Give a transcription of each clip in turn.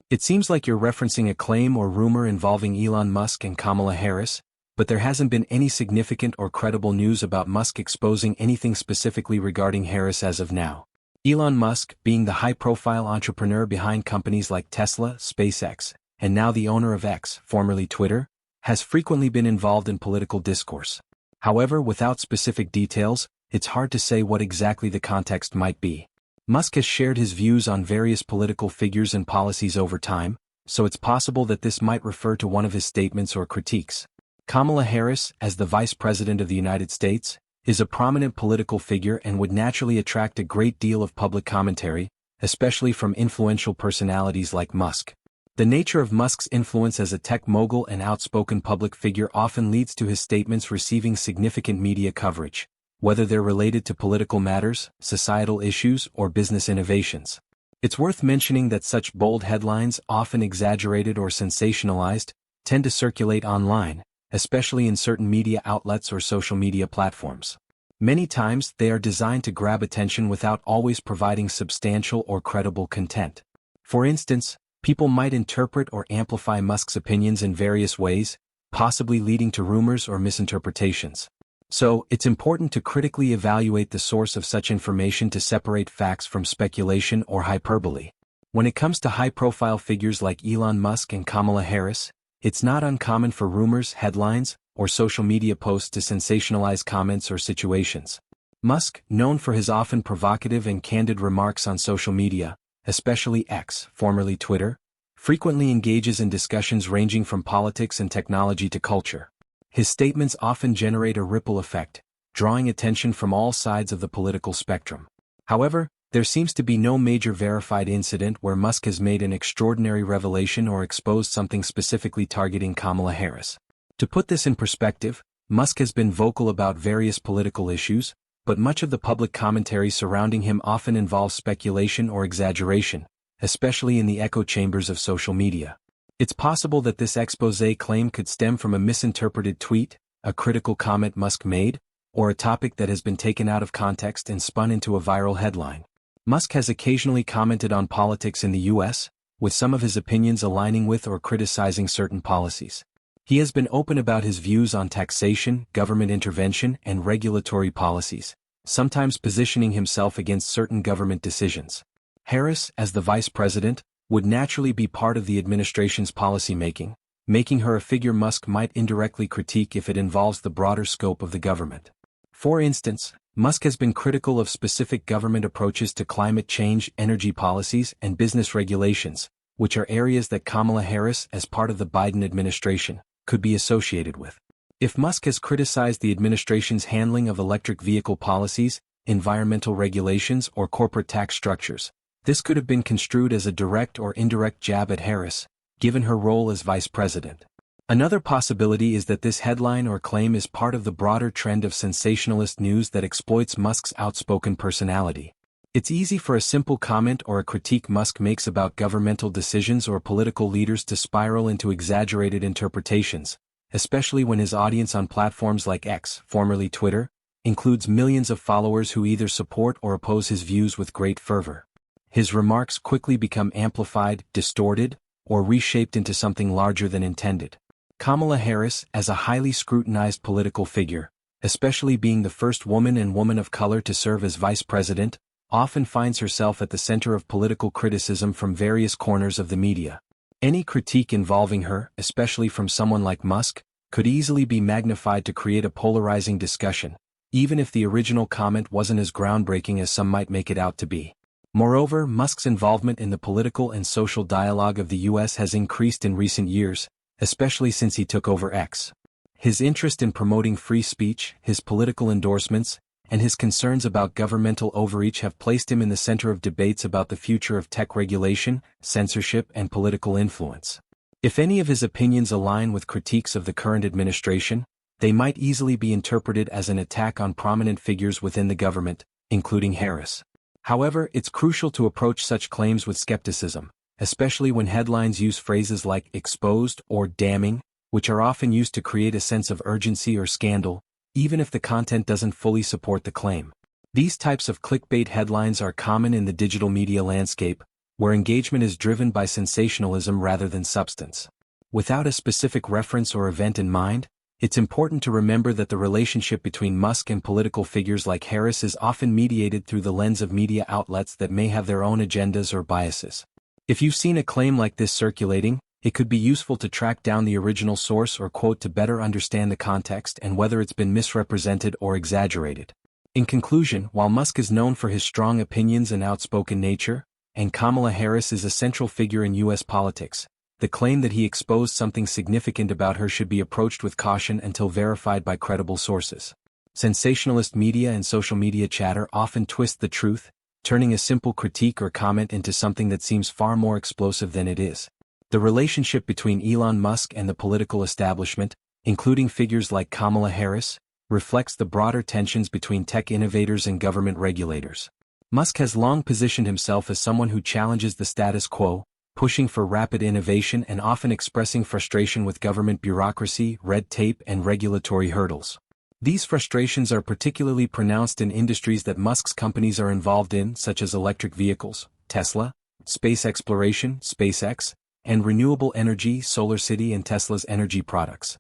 It seems like you're referencing a claim or rumor involving Elon Musk and Kamala Harris, but there hasn't been any significant or credible news about Musk exposing anything specifically regarding Harris as of now. Elon Musk, being the high-profile entrepreneur behind companies like Tesla, SpaceX, and now the owner of X, formerly Twitter, has frequently been involved in political discourse. However, without specific details, it's hard to say what exactly the context might be. Musk has shared his views on various political figures and policies over time, so it's possible that this might refer to one of his statements or critiques. Kamala Harris, as the Vice President of the United States, is a prominent political figure and would naturally attract a great deal of public commentary, especially from influential personalities like Musk. The nature of Musk's influence as a tech mogul and outspoken public figure often leads to his statements receiving significant media coverage, whether they're related to political matters, societal issues, or business innovations. It's worth mentioning that such bold headlines, often exaggerated or sensationalized, tend to circulate online, especially in certain media outlets or social media platforms. Many times, they are designed to grab attention without always providing substantial or credible content. For instance, people might interpret or amplify Musk's opinions in various ways, possibly leading to rumors or misinterpretations. So, it's important to critically evaluate the source of such information to separate facts from speculation or hyperbole. When it comes to high-profile figures like Elon Musk and Kamala Harris, it's not uncommon for rumors, headlines, or social media posts to sensationalize comments or situations. Musk, known for his often provocative and candid remarks on social media, especially X, formerly Twitter, frequently engages in discussions ranging from politics and technology to culture. His statements often generate a ripple effect, drawing attention from all sides of the political spectrum. However, there seems to be no major verified incident where Musk has made an extraordinary revelation or exposed something specifically targeting Kamala Harris. To put this in perspective, Musk has been vocal about various political issues, but much of the public commentary surrounding him often involves speculation or exaggeration, especially in the echo chambers of social media. It's possible that this exposé claim could stem from a misinterpreted tweet, a critical comment Musk made, or a topic that has been taken out of context and spun into a viral headline. Musk has occasionally commented on politics in the U.S., with some of his opinions aligning with or criticizing certain policies. He has been open about his views on taxation, government intervention, and regulatory policies, sometimes positioning himself against certain government decisions. Harris, as the vice president, would naturally be part of the administration's policymaking, making her a figure Musk might indirectly critique if it involves the broader scope of the government. For instance, Musk has been critical of specific government approaches to climate change, energy policies, and business regulations, which are areas that Kamala Harris, as part of the Biden administration, could be associated with. If Musk has criticized the administration's handling of electric vehicle policies, environmental regulations, or corporate tax structures, this could have been construed as a direct or indirect jab at Harris, given her role as vice president. Another possibility is that this headline or claim is part of the broader trend of sensationalist news that exploits Musk's outspoken personality. It's easy for a simple comment or a critique Musk makes about governmental decisions or political leaders to spiral into exaggerated interpretations, especially when his audience on platforms like X, formerly Twitter, includes millions of followers who either support or oppose his views with great fervor. His remarks quickly become amplified, distorted, or reshaped into something larger than intended. Kamala Harris, as a highly scrutinized political figure, especially being the first woman and woman of color to serve as vice president, often finds herself at the center of political criticism from various corners of the media. Any critique involving her, especially from someone like Musk, could easily be magnified to create a polarizing discussion, even if the original comment wasn't as groundbreaking as some might make it out to be. Moreover, Musk's involvement in the political and social dialogue of the U.S. has increased in recent years, especially since he took over X. His interest in promoting free speech, his political endorsements, and his concerns about governmental overreach have placed him in the center of debates about the future of tech regulation, censorship, and political influence. If any of his opinions align with critiques of the current administration, they might easily be interpreted as an attack on prominent figures within the government, including Harris. However, it's crucial to approach such claims with skepticism, especially when headlines use phrases like exposed or damning, which are often used to create a sense of urgency or scandal, even if the content doesn't fully support the claim. These types of clickbait headlines are common in the digital media landscape, where engagement is driven by sensationalism rather than substance. Without a specific reference or event in mind, it's important to remember that the relationship between Musk and political figures like Harris is often mediated through the lens of media outlets that may have their own agendas or biases. If you've seen a claim like this circulating, it could be useful to track down the original source or quote to better understand the context and whether it's been misrepresented or exaggerated. In conclusion, while Musk is known for his strong opinions and outspoken nature, and Kamala Harris is a central figure in U.S. politics, the claim that he exposed something significant about her should be approached with caution until verified by credible sources. Sensationalist media and social media chatter often twist the truth, turning a simple critique or comment into something that seems far more explosive than it is. The relationship between Elon Musk and the political establishment, including figures like Kamala Harris, reflects the broader tensions between tech innovators and government regulators. Musk has long positioned himself as someone who challenges the status quo, pushing for rapid innovation and often expressing frustration with government bureaucracy, red tape, and regulatory hurdles. These frustrations are particularly pronounced in industries that Musk's companies are involved in, such as electric vehicles, Tesla, space exploration, SpaceX, and renewable energy, SolarCity, and Tesla's energy products.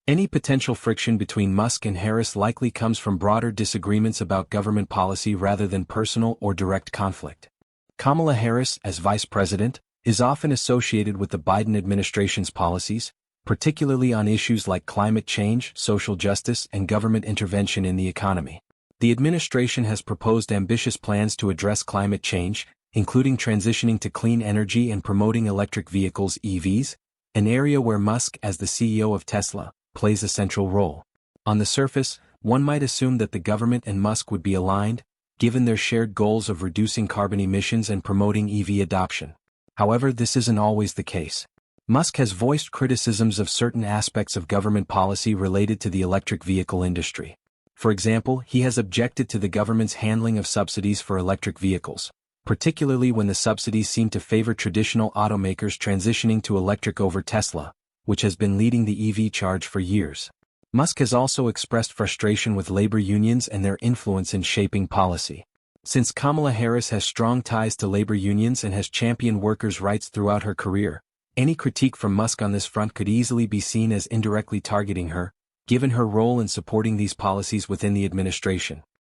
Any potential friction between Musk and Harris likely comes from broader disagreements about government policy rather than personal or direct conflict. Kamala Harris, as vice president, is often associated with the Biden administration's policies, particularly on issues like climate change, social justice, and government intervention in the economy. The administration has proposed ambitious plans to address climate change, including transitioning to clean energy and promoting electric vehicles (EVs), an area where Musk, as the CEO of Tesla, plays a central role. On the surface, one might assume that the government and Musk would be aligned, given their shared goals of reducing carbon emissions and promoting EV adoption. However, this isn't always the case. Musk has voiced criticisms of certain aspects of government policy related to the electric vehicle industry. For example, he has objected to the government's handling of subsidies for electric vehicles, particularly when the subsidies seem to favor traditional automakers transitioning to electric over Tesla, which has been leading the EV charge for years. Musk has also expressed frustration with labor unions and their influence in shaping policy. Since Kamala Harris has strong ties to labor unions and has championed workers' rights throughout her career, any critique from Musk on this front could easily be seen as indirectly targeting her, given her role in supporting these policies within the administration.